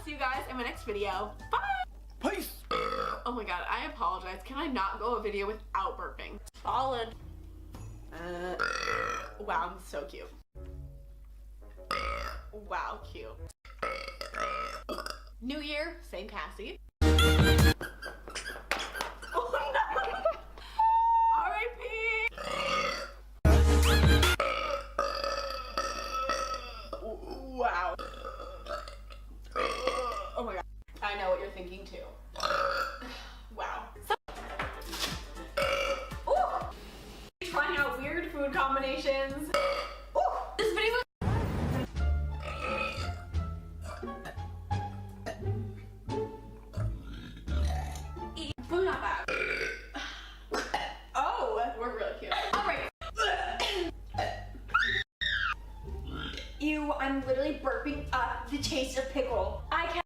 see you guys in my next video. Bye! Peace! Oh my god, I apologize. Can I not go a video without burping? Solid. Wow, I'm so cute. Wow, cute. New year, same Cassie. Oh no! R.I.P. Wow. Oh my god. I know what you're thinking too. Wow. Ooh. Trying out weird food combinations. Ooh. This video is food not bad. Oh, we're really cute. Alright. Ew, I'm literally burping up the taste of pickle. I can't.